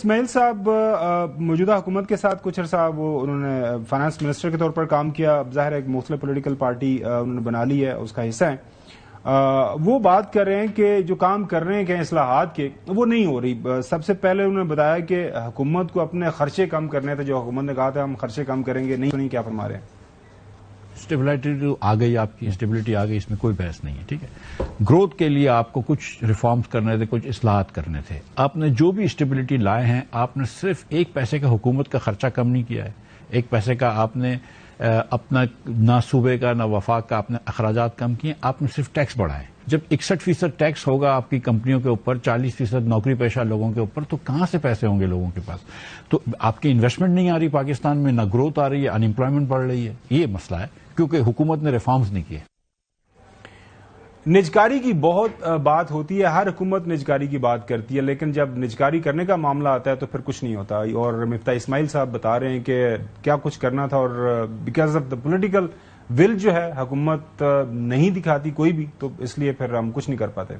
اسماعیل صاحب موجودہ حکومت کے ساتھ کچھ عرصہ انہوں نے فائنانس منسٹر کے طور پر کام کیا. ظاہر ہے ایک مختلف پولیٹیکل پارٹی انہوں نے بنا لی ہے, اس کا حصہ ہیں. وہ بات کر رہے ہیں کہ جو کام کر رہے ہیں کہ اصلاحات کے وہ نہیں ہو رہی. سب سے پہلے انہوں نے بتایا کہ حکومت کو اپنے خرچے کم کرنے تھے, جو حکومت نے کہا تھا ہم خرچے کم کریں گے, نہیں کیا فرما رہے ہیں؟ اسٹیبلٹی آ گئی, آپ کی اسٹیبلٹی آ گئی, اس میں کوئی بحث نہیں ہے. ٹھیک ہے, گروتھ کے لیے آپ کو کچھ ریفارمز کرنے تھے, کچھ اصلاحات کرنے تھے. آپ نے جو بھی اسٹیبلٹی لائے ہیں, آپ نے صرف ایک پیسے کا حکومت کا خرچہ کم نہیں کیا ہے. ایک پیسے کا آپ نے اپنا نہ صوبے کا نہ وفاق کا آپ نے اخراجات کم کیے, آپ نے صرف ٹیکس بڑھائے. جب 61% ٹیکس ہوگا آپ کی کمپنیوں کے اوپر, 40% نوکری پیشہ لوگوں کے اوپر, تو کہاں سے پیسے ہوں گے لوگوں کے پاس؟ تو آپ کی انویسٹمنٹ نہیں آ رہی پاکستان میں, نہ گروتھ آ رہی ہے, ان امپلائمنٹ بڑھ رہی ہے. یہ مسئلہ ہے کیونکہ حکومت نے ریفارمز نہیں کیے. نجکاری کی بہت بات ہوتی ہے, ہر حکومت نجکاری کی بات کرتی ہے, لیکن جب نجکاری کرنے کا معاملہ آتا ہے تو پھر کچھ نہیں ہوتا. اور مفتاح اسماعیل صاحب بتا رہے ہیں کہ کیا کچھ کرنا تھا, اور because of the political will جو ہے حکومت نہیں دکھاتی کوئی بھی, تو اس لیے پھر ہم کچھ نہیں کر پاتے.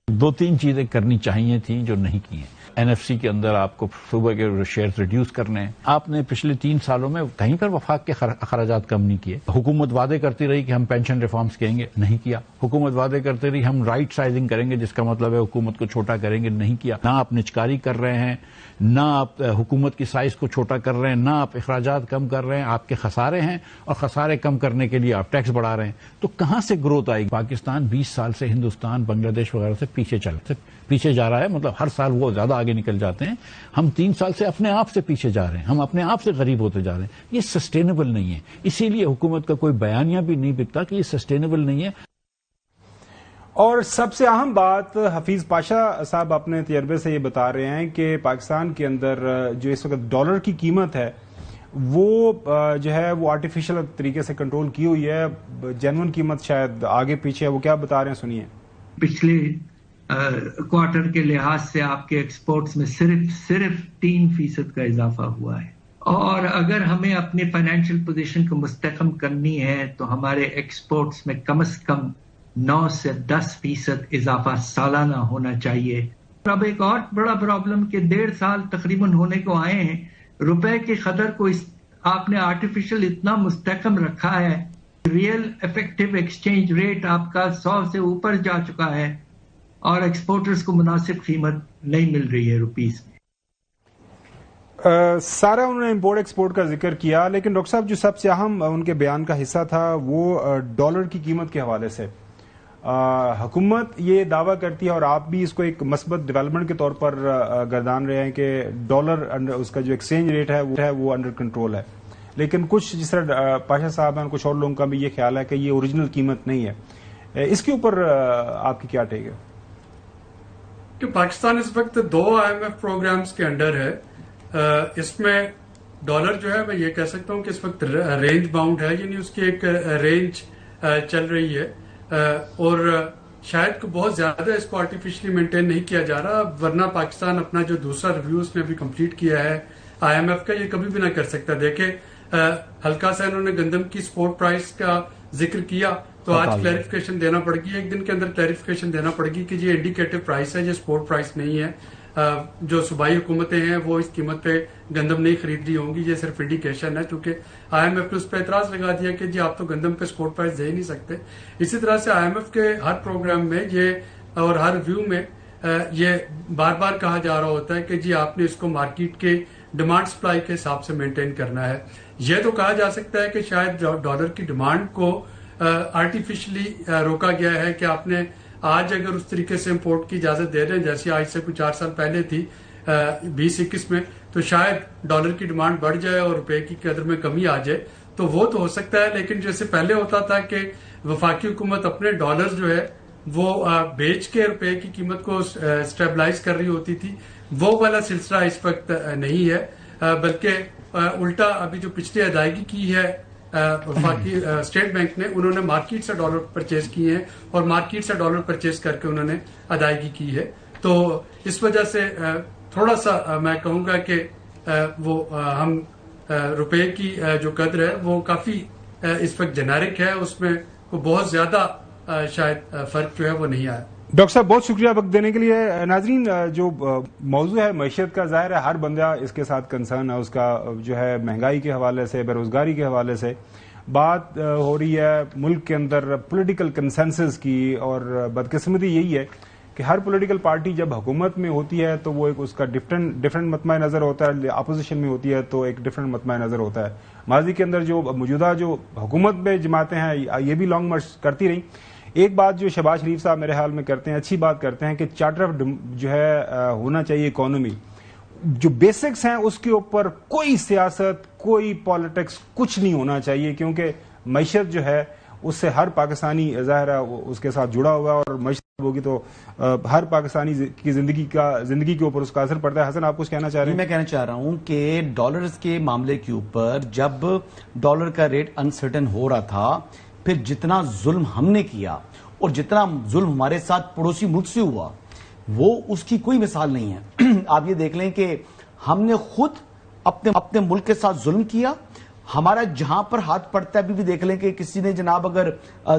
2-3 چیزیں کرنی چاہیے تھیں جو نہیں کی ہیں. NFC کے اندر آپ کو صوبے کے شیئرز ریڈیوس کرنے ہیں. آپ نے پچھلے 3 سالوں میں کہیں پر وفاق کے اخراجات کم نہیں کیے. حکومت وعدے کرتی رہی کہ ہم پینشن ریفارمز کریں گے, نہیں کیا. حکومت وعدے کرتی رہی ہم رائٹ سائزنگ کریں گے, جس کا مطلب ہے حکومت کو چھوٹا کریں گے, نہیں کیا. نہ آپ نچکاری کر رہے ہیں, نہ آپ حکومت کی سائز کو چھوٹا کر رہے ہیں, نہ آپ اخراجات کم کر رہے ہیں. آپ کے خسارے ہیں, اور خسارے کم کرنے کے لیے آپ ٹیکس بڑھا رہے ہیں. تو کہاں سے گروتھ آئے گی؟ پاکستان 20 سال سے ہندوستان, بنگلہ دیش وغیرہ سے پیچھے جا رہا ہے. مطلب ہر سال وہ زیادہ آگے نکل جاتے ہیں. ہم 3 سال سے اپنے آپ سے پیچھے جا رہے ہیں, ہم اپنے آپ سے غریب ہوتے جا رہے ہیں. یہ سسٹینیبل نہیں ہے. اسی لیے حکومت کا کوئی بیانیہ بھی نہیں بکتا کہ یہ سسٹینیبل نہیں ہے. اور سب سے اہم بات, حفیظ پاشا صاحب اپنے تجربے سے یہ بتا رہے ہیں کہ پاکستان کے اندر جو اس وقت ڈالر کی قیمت ہے وہ جو ہے وہ آرٹیفیشل طریقے سے کنٹرول کی ہوئی ہے. جینون قیمت شاید آگے پیچھے ہے. وہ کیا بتا رہے ہیں, سنیے. پچھلے کوارٹر کے لحاظ سے آپ کے ایکسپورٹس میں صرف 3% کا اضافہ ہوا ہے. اور اگر ہمیں اپنی فائنینشیل پوزیشن کو مستحکم کرنی ہے تو ہمارے ایکسپورٹس میں کم از کم 9 سے 10% اضافہ سالانہ ہونا چاہیے. اب ایک اور بڑا پرابلم کہ 1.5 سال تقریباً ہونے کو آئے ہیں, روپے کی قدر کو آپ نے آرٹیفیشل اتنا مستحکم رکھا ہے, ریئل افیکٹو ایکسچینج ریٹ آپ کا 100 سے اوپر جا چکا ہے, اور ایکسپورٹرز کو مناسب قیمت نہیں مل رہی ہے روپیز میں. سارا انہوں نے امپورٹ ایکسپورٹ کا ذکر کیا, لیکن ڈاکٹر صاحب جو سب سے اہم ان کے بیان کا حصہ تھا وہ ڈالر کی قیمت کے حوالے سے. حکومت یہ دعویٰ کرتی ہے, اور آپ بھی اس کو ایک مثبت ڈیولپمنٹ کے طور پر گردان رہے ہیں, کہ ڈالر اس کا جو ایکسچینج ریٹ ہے وہ انڈر کنٹرول ہے. لیکن کچھ جس طرح پاشا صاحب ہیں, کچھ اور لوگوں کا بھی یہ خیال ہے کہ یہ اوریجنل قیمت نہیں ہے. اس کے اوپر آپ کی کیا ٹیک ہے؟ کہ پاکستان اس وقت 2 IMF پروگرامز کے انڈر ہے. اس میں ڈالر جو ہے میں یہ کہہ سکتا ہوں کہ اس وقت رینج باؤنڈ ہے, یعنی اس کی ایک رینج چل رہی ہے, اور شاید کو بہت زیادہ اس کو آرٹیفیشلی مینٹین نہیں کیا جا رہا. ورنہ پاکستان اپنا جو دوسرا ریویو اس نے ابھی کمپلیٹ کیا ہے IMF کا, یہ کبھی بھی نہ کر سکتا. دیکھیں ہلکا سا انہوں نے گندم کی سپورٹ پرائس کا ذکر کیا, تو آج کلیریفیکیشن دینا پڑ گی, 1 دن کے اندر کلیریفیکیشن دینا پڑ گی کہ یہ انڈیکیٹو پرائس ہے, یہ سپورٹ پرائس نہیں ہے. جو صوبائی حکومتیں ہیں وہ اس قیمت پہ گندم نہیں خرید رہی ہوں گی, یہ صرف انڈیکیشن ہے. چونکہ IMF نے اس پہ اعتراض لگا دیا کہ جی آپ تو گندم پہ سپورٹ پرائس دے ہی نہیں سکتے. اسی طرح سے IMF کے ہر پروگرام میں یہ اور ہر ریویو میں یہ بار بار کہا جا رہا ہوتا ہے کہ جی آپ نے اس کو مارکیٹ کے ڈیمانڈ سپلائی کے حساب سے مینٹین کرنا ہے. یہ تو کہا جا سکتا ہے کہ شاید ڈالر کی ڈیمانڈ کو آرٹیفیشلی روکا گیا ہے, کہ آپ نے آج اگر اس طریقے سے امپورٹ کی اجازت دے رہے ہیں جیسی آج سے کچھ 4 سال پہلے تھی 2021 میں, تو شاید ڈالر کی ڈیمانڈ بڑھ جائے اور روپے کی قدر میں کمی آ جائے, تو وہ تو ہو سکتا ہے. لیکن جیسے پہلے ہوتا تھا کہ وفاقی حکومت اپنے ڈالر جو ہے وہ بیچ کے روپے کی قیمت کو اسٹیبلائز کر رہی ہوتی تھی, وہ والا سلسلہ اس وقت نہیں ہے. بلکہ الٹا ابھی جو پچھلی ادائیگی کی ہے وفاقی اسٹیٹ بینک نے, انہوں نے مارکیٹ سے ڈالر پرچیز کیے ہیں, اور مارکیٹ سے ڈالر پرچیز کر کے انہوں نے ادائیگی کی ہے. تو اس وجہ سے تھوڑا سا میں کہوں گا کہ وہ ہم روپے کی جو قدر ہے وہ کافی اس وقت جنیرک ہے, اس میں بہت زیادہ شاید فرق جو ہے وہ نہیں آیا. ڈاکٹر صاحب بہت شکریہ وقت دینے کے لیے. ناظرین, جو موضوع ہے معیشت کا, ظاہر ہے ہر بندہ اس کے ساتھ کنسرن ہے, اس کا جو ہے مہنگائی کے حوالے سے, بے روزگاری کے حوالے سے بات ہو رہی ہے ملک کے اندر پولیٹیکل کنسنسس کی. اور بدقسمتی یہی ہے کہ ہر پولیٹیکل پارٹی جب حکومت میں ہوتی ہے تو وہ ایک اس کا ڈفرینٹ مطمع نظر ہوتا ہے, اپوزیشن میں ہوتی ہے تو ایک ڈفرینٹ مطمع نظر ہوتا ہے. ماضی کے اندر جو موجودہ جو حکومت میں جماعتیں ہیں یہ بھی لانگ مارچ کرتی رہیں. ایک بات جو شہباز شریف صاحب میرے خیال میں کرتے ہیں, اچھی بات کرتے ہیں کہ چارٹر آف جو ہے ہونا چاہیے اکانومی, جو بیسکس ہیں اس کے اوپر کوئی سیاست, کوئی پالیٹکس, کچھ نہیں ہونا چاہیے, کیونکہ معیشت جو ہے اس سے ہر پاکستانی ظاہر ہے اس کے ساتھ جڑا ہوا ہے, اور معیشت ہوگی تو ہر پاکستانی کی زندگی کے اوپر اس کا اثر پڑتا ہے. حسن, آپ کچھ کہنا چاہ رہے ہیں؟ میں کہنا چاہ رہا ہوں کہ ڈالرز کے معاملے کے اوپر جب ڈالر کا ریٹ انسرٹن ہو رہا تھا, پھر جتنا ظلم ہم نے کیا اور جتنا ظلم ہمارے ساتھ پڑوسی ملک سے ہوا وہ اس کی کوئی مثال نہیں ہے. آپ یہ دیکھ لیں کہ ہم نے خود اپنے ملک کے ساتھ ظلم کیا. ہمارا جہاں پر ہاتھ پڑتا ہے, ابھی بھی دیکھ لیں کہ کسی نے جناب اگر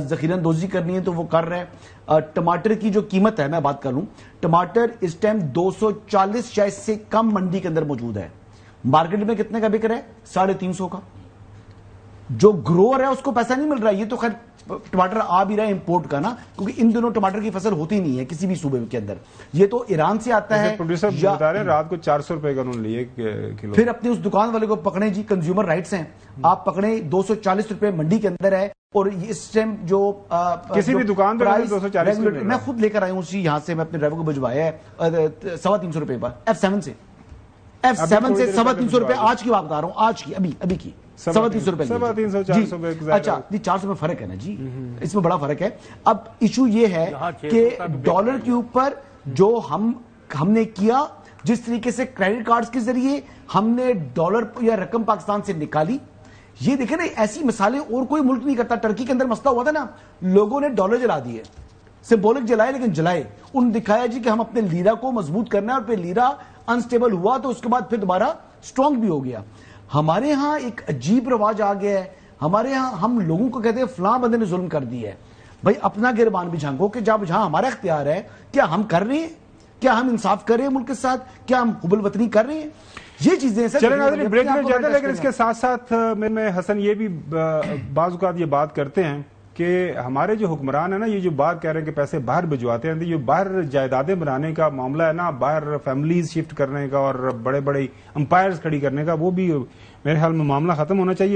ذخیرہ اندوزی کرنی ہے تو وہ کر رہے ہیں. ٹماٹر کی جو قیمت ہے, میں بات کر لوں, ٹماٹر اس ٹائم 240 شاید سے کم منڈی کے اندر موجود ہے. مارکیٹ میں کتنے کا بک رہا ہے؟ 350 کا. جو گروور ہے اس کو پیسہ نہیں مل رہا. یہ تو خیر ٹماٹر آ بھی رہا ہے امپورٹ کا نا, کیونکہ ان دنوں ٹماٹر کی فصل ہوتی نہیں ہے کسی بھی صوبے کے اندر. یہ تو ایران سے آتا ہے. پروڈیوسر بتا رہے ہیں رات کو 400 روپے کا انہوں نے لیے کلو. پھر اپنے اس دکان والے کو پکڑیں جی, کنزیومر رائٹس ہیں, آپ پکڑیں 240 روپے منڈی کے اندر ہے, اور اس ٹائم جو کسی بھی دکان پر 240 روپے, میں خود لے کر آیا ہوں اسی یہاں سے, میں اپنے ڈرائیور کو بھجوایا ہے 350 روپے پر F7 سے 350 روپے. آج کی بات بتا رہا ہوں, آج کی ابھی کی 350 روپے. 350 اچھا جی, 400 میں فرق ہے نا جی, اس میں بڑا فرق ہے. اب ایشو یہ ہے کہ ڈالر کے اوپر جو ہم نے کیا, جس طریقے سے کریڈٹ کارڈز کے ذریعے ہم نے ڈالر یا رقم پاکستان سے نکالی, یہ دیکھیں نا ایسی مثالیں اور کوئی ملک نہیں کرتا. ٹرکی کے اندر مسئلہ ہوا تھا نا, لوگوں نے ڈالر جلا دیے, سمبولک جلائے لیکن جلائے. انہوں نے دکھایا جی کہ ہم اپنے لیرا کو مضبوط کرنا ہے, اور پھر لیرا انسٹیبل ہوا تو اس کے بعد پھر دوبارہ سٹرونگ بھی ہو گیا. ہمارے ہاں ایک عجیب رواج آ گیا ہے. ہمارے ہاں ہم لوگوں کو کہتے ہیں فلاں بندے نے ظلم کر دیا ہے. بھائی اپنا گربان بھی جھانکو کہ جب جہاں ہمارا اختیار ہے, کیا ہم کر رہے ہیں, کیا ہم انصاف کر رہے ہیں ملک کے ساتھ, کیا ہم حب الوطنی کر رہے ہیں. یہ چیزیں چلیں ناظرین بریک میں جاتے ہیں, لیکن اس کے ساتھ ساتھ میں حسن یہ بھی بعض اوقات یہ بات کرتے ہیں کہ ہمارے جو حکمران ہیں نا, یہ جو بات کہہ رہے ہیں کہ پیسے باہر بھجواتے ہیں, یہ باہر جائیدادیں بنانے کا معاملہ ہے نا, باہر فیملیز شفٹ کرنے کا اور بڑے بڑے امپائرز کھڑی کرنے کا, وہ بھی میرے خیال میں معاملہ ختم ہونا چاہیے.